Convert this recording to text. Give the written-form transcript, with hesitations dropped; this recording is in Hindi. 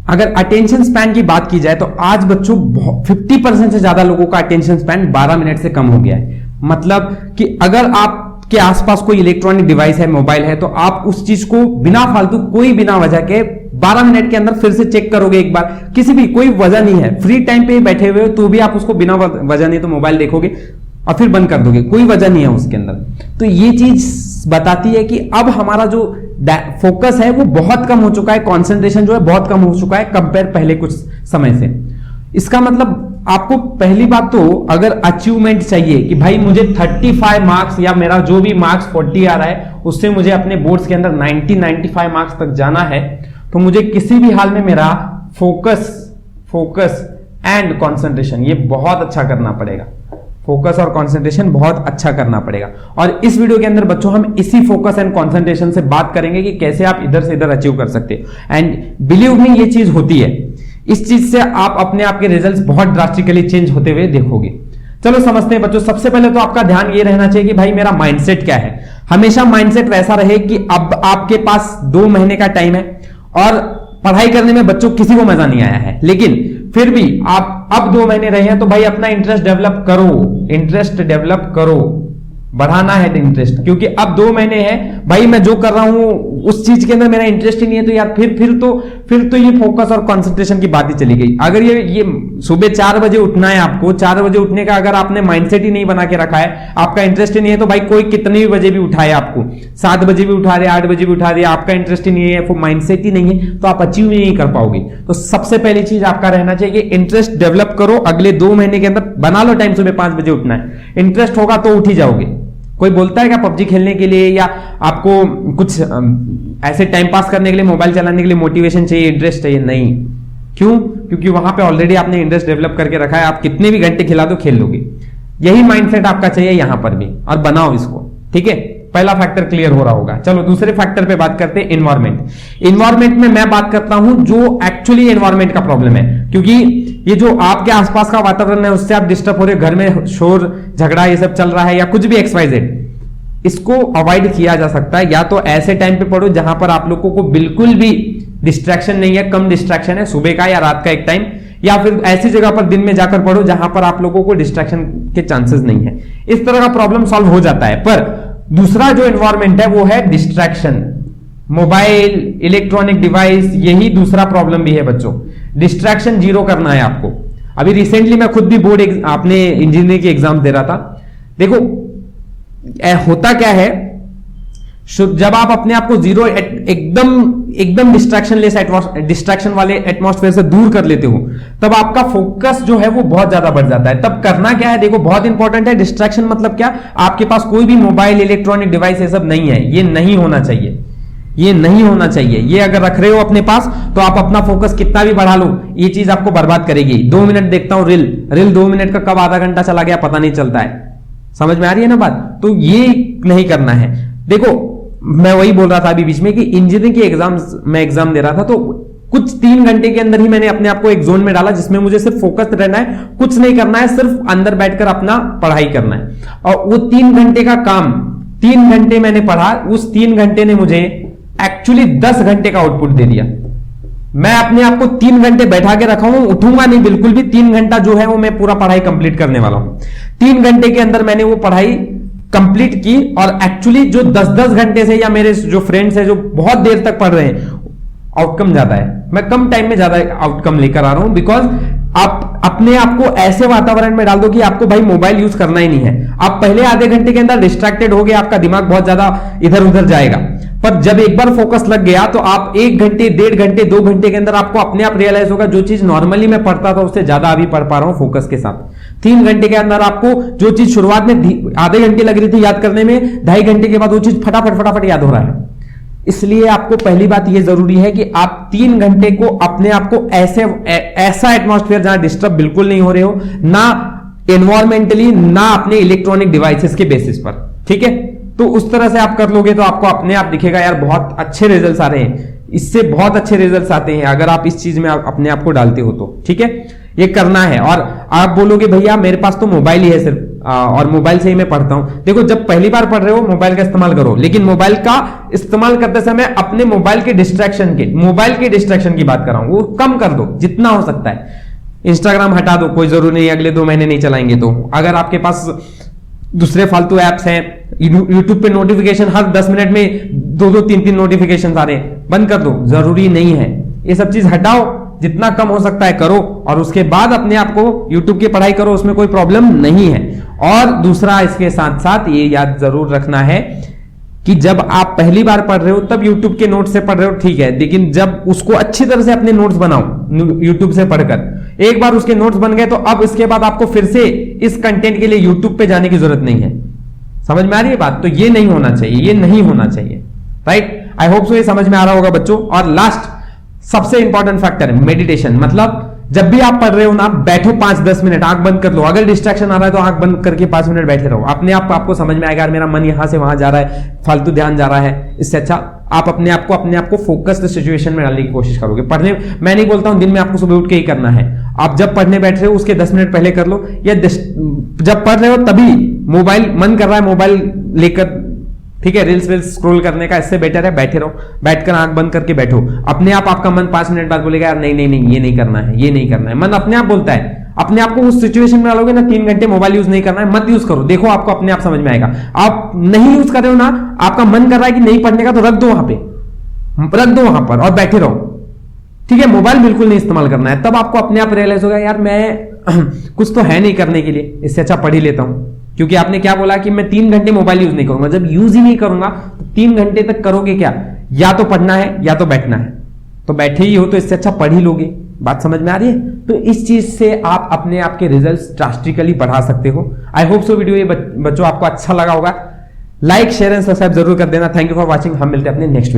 अगर अटेंशन स्पैन की बात की जाए तो आज बच्चों 50% से ज्यादा लोगों का अटेंशन स्पैन 12 मिनट से कम हो गया है। मतलब कि अगर आपके आसपास कोई इलेक्ट्रॉनिक डिवाइस है, मोबाइल है, तो आप उस चीज को बिना फालतू कोई बिना वजह के 12 मिनट के अंदर फिर से चेक करोगे एक बार, किसी भी कोई वजह नहीं है, फ्री टाइम पे बैठे हुए हो तो भी आप उसको बिना वजह नहीं तो मोबाइल देखोगे और फिर बंद कर दोगे, कोई वजह नहीं है उसके अंदर। तो ये चीज बताती है कि अब हमारा जो फोकस है वो बहुत कम हो चुका है, कंसंट्रेशन जो है बहुत कम हो चुका है कंपेयर पहले कुछ समय से। इसका मतलब आपको पहली बात तो अगर अचीवमेंट चाहिए कि भाई मुझे 35 मार्क्स या मेरा जो भी मार्क्स 40 आ रहा है उससे मुझे अपने बोर्ड्स के अंदर 90-95 मार्क्स तक जाना है, तो मुझे किसी भी हाल में मेरा फोकस एंड कंसंट्रेशन ये बहुत अच्छा करना पड़ेगा। फोकस और कंसंट्रेशन बहुत अच्छा करना पड़ेगा। और इस वीडियो के अंदर बच्चों हम इसी फोकस एंड कंसंट्रेशन से बात करेंगे कि कैसे आप इधर से इधर अचीव कर सकते हो। एंड बिलीव मी ये चीज होती है, इस चीज से आप अपने आप के रिजल्ट्स बहुत ड्रास्टिकली चेंज होते हुए देखोगे। चलो समझते हैं बच्चों। सबसे पहले तो आपका ध्यान ये रहना चाहिए कि भाई मेरा माइंडसेट क्या है। हमेशा माइंडसेट वैसा रहे कि अब आपके पास 2 महीने का टाइम है और पढ़ाई करने में बच्चों किसी को मजा नहीं आया है, लेकिन फिर भी आप अब 2 महीने रहे हैं तो भाई अपना इंटरेस्ट डेवलप करो, बढ़ाना है इंटरेस्ट, क्योंकि अब 2 महीने हैं भाई मैं जो कर रहा हूं उस चीज के अंदर मेरा इंटरेस्ट ही नहीं है, तो यार फिर तो ये फोकस और कंसंट्रेशन की बात ही चली गई। अगर ये सुबह 4 बजे उठना है आपको, 4 बजे उठने का अगर आपने माइंडसेट ही नहीं बना के रखा है, आपका इंटरेस्ट ही नहीं है, तो भाई कोई कितने भी बजे भी उठाए आपको, 7 बजे भी उठा दे, 8 बजे भी उठा दे, आपका इंटरेस्ट ही नहीं है, वो माइंडसेट ही नहीं है, तो आप अचीव नहीं कर पाओगे। तो सबसे पहली चीज आपका रहना चाहिए कि इंटरेस्ट डेवलप करो। अगले 2 महीने के अंदर बना लो टाइम, सुबह 5 बजे उठना है, इंटरेस्ट होगा तो उठ ही जाओगे। कोई बोलता है क्या पबजी खेलने के लिए या आपको कुछ ऐसे टाइम पास करने के लिए, मोबाइल चलाने के लिए मोटिवेशन चाहिए, इंटरेस्ट चाहिए? नहीं। क्यों? क्योंकि वहां पे ऑलरेडी आपने इंटरेस्ट डेवलप करके रखा है, आप कितने भी घंटे खिला दो खेल लोगे। यही माइंडसेट आपका चाहिए यहां पर भी, और बनाओ इसको, ठीक है। पहला फैक्टर क्लियर हो रहा होगा। चलो दूसरे फैक्टर पे बात करते हैं, एनवायरमेंट। एनवायरमेंट में मैं बात करता हूं जो एक्चुअली एनवायरमेंट का प्रॉब्लम है, क्योंकि ये जो आपके आसपास का वातावरण है उससे आप डिस्टर्ब हो रहे हो, घर में शोर झगड़ा ये सब चल रहा है या कुछ भी XYZ, इसको अवॉइड किया जा सकता है। या तो ऐसे टाइम पे पढ़ो जहां पर आप लोगों को बिल्कुल भी डिस्ट्रैक्शन नहीं है, कम डिस्ट्रैक्शन है, सुबह का या रात का एक टाइम, या फिर ऐसी जगह पर दिन में जाकर पढ़ो जहां पर आप लोगों को डिस्ट्रैक्शन के चांसेस नहीं है। इस तरह का प्रॉब्लम सॉल्व हो जाता है। पर दूसरा जो एनवायरमेंट है वो है डिस्ट्रैक्शन, मोबाइल, इलेक्ट्रॉनिक डिवाइस, यही दूसरा प्रॉब्लम भी है बच्चों। डिस्ट्रैक्शन जीरो करना है आपको। अभी रिसेंटली मैं खुद भी बोर्ड अपने इंजीनियरिंग के एग्जाम दे रहा था। देखो होता क्या है, जब आप अपने आप को जीरो एकदम डिस्ट्रैक्शन वाले एटमॉस्फेयर से दूर कर लेते हो, तब आपका फोकस जो है वो बहुत ज्यादा बढ़ जाता है। तब करना क्या है, देखो बहुत इंपॉर्टेंट है। डिस्ट्रैक्शन मतलब क्या, आपके पास कोई भी मोबाइल, इलेक्ट्रॉनिक डिवाइस ये सब नहीं है, ये नहीं होना चाहिए, ये नहीं होना चाहिए। ये अगर रख रहे हो अपने पास तो आप अपना फोकस कितना भी बढ़ा लो, ये चीज आपको बर्बाद करेगी। 2 मिनट देखता हूं रील 2 मिनट का कब आधा घंटा चला गया पता नहीं चलता है। समझ में आ रही है ना बात? तो ये नहीं करना है। देखो मैं वही बोल रहा था अभी बीच में कि इंजीनियरिंग के एग्जाम दे रहा था, तो कुछ 3 घंटे के अंदर ही मैंने अपने आप को एक जोन में डाला जिसमें मुझे सिर्फ फोकस रहना है, कुछ नहीं करना है, सिर्फ अंदर बैठकर अपना पढ़ाई करना है। और वो 3 घंटे का काम, 3 घंटे मैंने पढ़ा, उस 3 घंटे ने मुझे एक्चुअली 10 घंटे का आउटपुट दे दिया। मैं अपने आप को 3 घंटे बैठा के रखा हूं, उठूंगा नहीं बिल्कुल भी। 3 घंटा जो है वो मैं पूरा पढ़ाई कंप्लीट करने वाला हूं। 3 घंटे के अंदर मैंने वो पढ़ाई कंप्लीट की, और एक्चुअली जो 10-10 घंटे से या मेरे जो फ्रेंड्स हैं जो बहुत देर तक पढ़ रहे हैं, आउटकम ज्यादा है। मैं कम टाइम में ज्यादा आउटकम लेकर आ रहा हूं, बिकॉज आप अपने आप को ऐसे वातावरण में डाल दो कि आपको भाई मोबाइल यूज करना ही नहीं है। आप पहले आधे घंटे के अंदर डिस्ट्रैक्टेड हो गए, आपका दिमाग बहुत ज्यादा इधर उधर जाएगा, पर जब एक बार फोकस लग गया तो आप 1 घंटे, 1.5 घंटे, 2 घंटे के अंदर आपको अपने आप रियलाइज होगा जो चीज नॉर्मली मैं पढ़ता था उससे ज्यादा अभी पढ़ पा रहा हूं फोकस के साथ। 3 घंटे के अंदर आपको जो चीज शुरुआत में आधे घंटे लग रही थी याद करने में, 2.5 घंटे के बाद वो चीज फटाफट याद हो रहा है। इसलिए आपको पहली बात यह जरूरी है कि आप 3 घंटे को अपने आप को ऐसा एटमॉस्फेयर जहां डिस्टर्ब बिल्कुल नहीं हो रहे हो, ना एनवायरमेंटली ना अपने इलेक्ट्रॉनिक डिवाइसेस के बेसिस पर, ठीक है। तो उस तरह से आप कर लोगे तो आपको अपने आप दिखेगा यार बहुत अच्छे रिजल्ट्स आ रहे हैं, इससे बहुत अच्छे रिजल्ट्स आते हैं अगर आप इस चीज में अपने आप को डालते हो तो, ठीक है। ये करना है। और आप बोलोगे भैया मेरे पास तो मोबाइल ही है सिर्फ, और मोबाइल से ही मैं पढ़ता हूं। देखो, जब पहली बार पढ़ रहे हो मोबाइल का इस्तेमाल करो, लेकिन मोबाइल का इस्तेमाल करते समय अपने मोबाइल के डिस्ट्रैक्शन की बात कर रहा हूं, वो कम कर दो जितना हो सकता है। इंस्टाग्राम हटा दो, कोई जरूरी नहीं अगले 2 महीने नहीं चलाएंगे तो। अगर आपके पास दूसरे फालतू एप्स हैं, यूट्यूब पे नोटिफिकेशन हर 10 मिनट में 2-2, 3-3 नोटिफिकेशन आ रहे हैं, बंद कर दो, जरूरी नहीं है। ये सब चीज हटाओ, जितना कम हो सकता है करो, और उसके बाद अपने आप को यूट्यूब की पढ़ाई करो, उसमें कोई प्रॉब्लम नहीं है। और दूसरा, इसके साथ साथ ये याद जरूर रखना है कि जब आप पहली बार पढ़ रहे हो तब यूट्यूब के नोट्स से पढ़ रहे हो, ठीक है, लेकिन जब उसको अच्छी तरह से अपने नोट्स बनाओ यूट्यूब से पढ़कर, एक बार उसके नोट्स बन गए तो अब इसके बाद आपको फिर से इस कंटेंट के लिए यूट्यूब पे जाने की जरूरत नहीं है। समझ में आ रही है बात? तो ये नहीं होना चाहिए, ये नहीं होना चाहिए, राइट। आई होप सो ये समझ में आ रहा होगा बच्चों। और लास्ट सबसे इंपॉर्टेंट फैक्टर है मेडिटेशन। मतलब जब भी आप पढ़ रहे हो ना, बैठो 5-10 मिनट, आंख बंद कर लो। अगर डिस्ट्रैक्शन आ रहा है तो आंख बंद करके 5 मिनट बैठे रहो, अपने आप आपको समझ में आएगा यार मेरा मन यहां से वहां जा रहा है, फालतू ध्यान जा रहा है। इससे अच्छा आप अपने आप को फोकस्ड सिचुएशन में डालने की कोशिश करोगे। पढ़ने, मैं नहीं बोलता हूं दिन में आपको सुबह उठ के ही करना है, आप जब पढ़ने बैठ रहे हो उसके 10 मिनट पहले कर लो, या जब पढ़ रहे हो तभी मोबाइल मन कर रहा है मोबाइल लेकर, ठीक है, रील्स वील्स स्क्रॉल करने का, इससे बेटर है बैठे रहो, बैठकर आंख बंद करके बैठो। अपने आप आपका मन 5 मिनट बाद बोलेगा यार नहीं नहीं नहीं, ये नहीं करना है, ये नहीं करना है। मन अपने आप बोलता है, अपने आप को उस सिचुएशन में डालोगे ना, 3 घंटे मोबाइल यूज नहीं करना है, मत यूज करो, देखो आपको अपने आप समझ में आएगा। आप नहीं यूज कर रहे हो ना, आपका मन कर रहा है कि नहीं पढ़ने का, तो रख दो वहां पे, रख दो वहां पर और बैठे रहो, ठीक है। मोबाइल बिल्कुल नहीं इस्तेमाल करना है, तब आपको अपने आप रियलाइज होगा यार मैं कुछ तो है नहीं करने के लिए, इससे अच्छा पढ़ ही लेता हूं। क्योंकि आपने क्या बोला कि मैं 3 घंटे मोबाइल यूज नहीं करूंगा, जब यूज ही नहीं करूंगा तो 3 घंटे तक करोगे क्या? या तो पढ़ना है या तो बैठना है, तो बैठे ही हो तो इससे अच्छा पढ़ ही लोगे। बात समझ में आ रही है? तो इस चीज से आप अपने आप के रिजल्ट्स ड्रास्टिकली बढ़ा सकते हो। आई होप सो वीडियो ये बच्चों आपको अच्छा लगा होगा। लाइक शेयर एंड सब्सक्राइब जरूर कर देना। Thank you for watching. हम मिलते हैं अपने नेक्स्ट वीडियो।